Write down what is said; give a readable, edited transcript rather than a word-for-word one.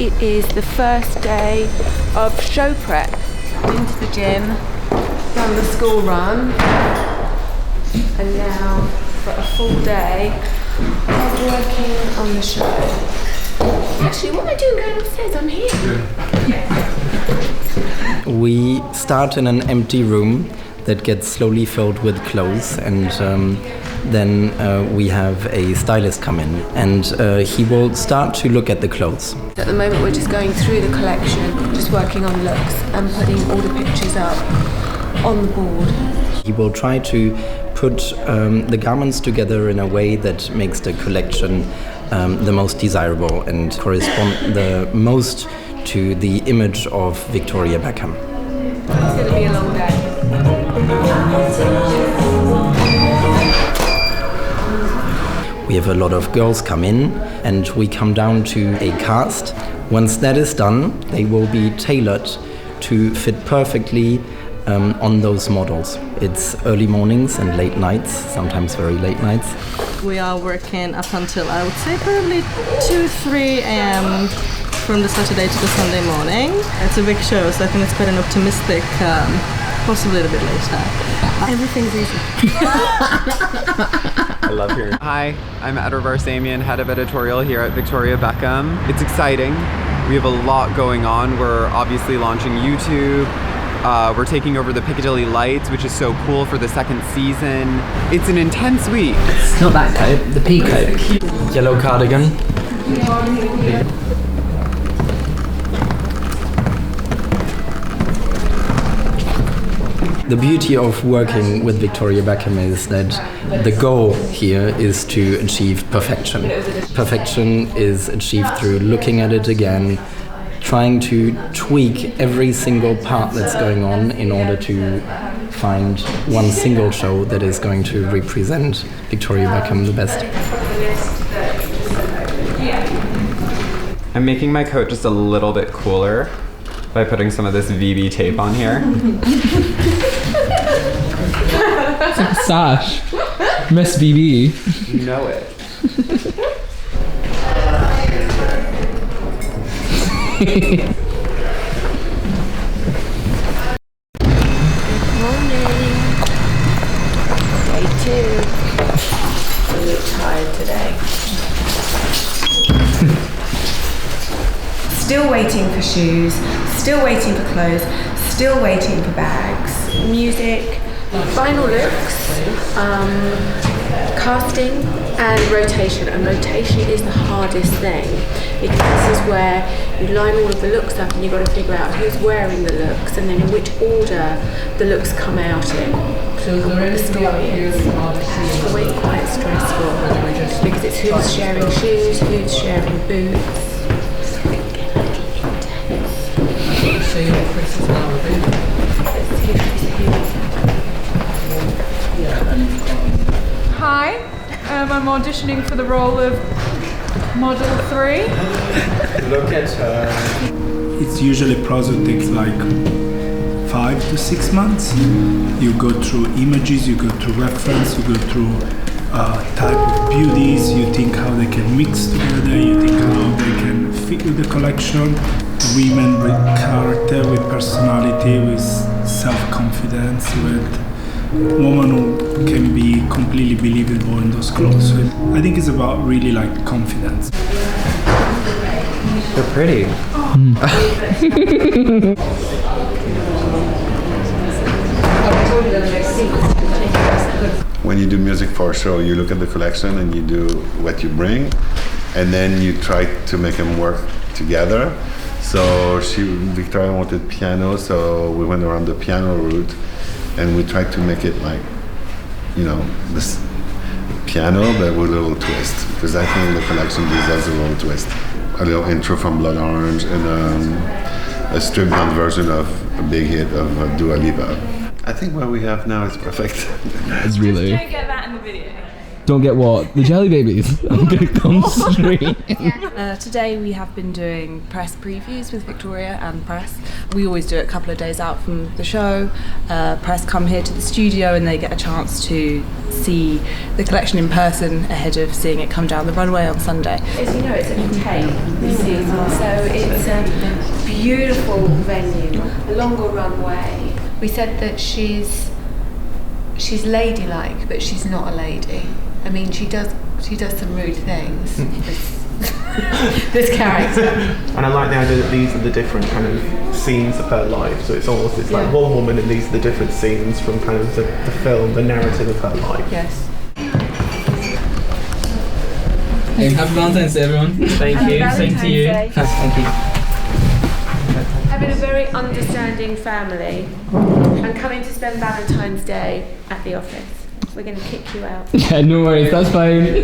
It is the first day of show prep. Into the gym, done the school run, and now for a full day of working on the show. Actually, what am I doing going upstairs? I'm here. We start in an empty room that gets slowly filled with clothes, and then we have a stylist come in, and he will start to look at the clothes. At the moment we're just going through the collection, just working on looks and putting all the pictures up on the board. He will try to put the garments together in a way that makes the collection the most desirable and correspond the most to the image of Victoria Beckham. It's going to be a long day. We have a lot of girls come in, and we come down to a cast. Once that is done, they will be tailored to fit perfectly on those models. It's early mornings and late nights, sometimes very late nights. We are working up until, I would say, probably 2-3 a.m. from the Saturday to the Sunday morning. It's a big show, so I think it's quite an optimistic, possibly a little bit later. Everything's easy. I love hearing. Hi, I'm Edward Barsamian, head of editorial here at Victoria Beckham. It's exciting. We have a lot going on. We're obviously launching YouTube. We're taking over the Piccadilly Lights, which is so cool for the second season. It's an intense week. Not that coat, the pea coat. Yellow cardigan. The beauty of working with Victoria Beckham is that the goal here is to achieve perfection. Perfection is achieved through looking at it again, trying to tweak every single part that's going on in order to find one single show that is going to represent Victoria Beckham the best. I'm making my coat just a little bit cooler by putting some of this VB tape on here. It's like a sash. Miss BB. You know it. Morning. Day 2. I look tired today. Still waiting for shoes, still waiting for clothes, still waiting for bags, music, final looks, casting and rotation. And rotation is the hardest thing, because this is where you line all of the looks up and you've got to figure out who's wearing the looks and then in which order the looks come out in. The story is always quite stressful because it's who's sharing shoes, who's sharing boots. Hi, I'm auditioning for the role of Model 3. Look at her. It's usually a process that takes like 5 to 6 months. You go through images, you go through reference, you go through type of beauties, you think how they can mix together, you think how they can fit with the collection. Women with character, with personality, with self-confidence, with women who can be completely believable in those clothes. So I think it's about really like confidence. They're pretty. When you do music for a show, you look at the collection and you do what you bring, and then you try to make them work together. So Victoria wanted piano, so we went around the piano route, and we tried to make it like, you know, this piano, but with a little twist, because I think the collection deserves a little twist. A little intro from Blood Orange and a stripped down version of a big hit of Dua Lipa. I think what we have now is perfect. It's really. Don't get that in the video. Don't get what? The jelly babies. I'm gonna come straight. Today we have been doing press previews with Victoria and press. We always do it a couple of days out from the show. Press come here to the studio and they get a chance to see the collection in person ahead of seeing it come down the runway on Sunday. As you know, it's at Tate this season, so it's a beautiful venue, a longer runway. We said that she's ladylike, but she's not a lady. I mean, she does some rude things. This character. And I like the idea that these are the different kind of scenes of her life. So it's like one woman, and these are the different scenes from kind of the film, the narrative of her life. Yes. Hey, happy Valentine's Day, everyone. Thank you. Same to you. Thank you. Having a very understanding family and coming to spend Valentine's Day at the office. We're going to kick you out. Yeah, no worries. That's fine.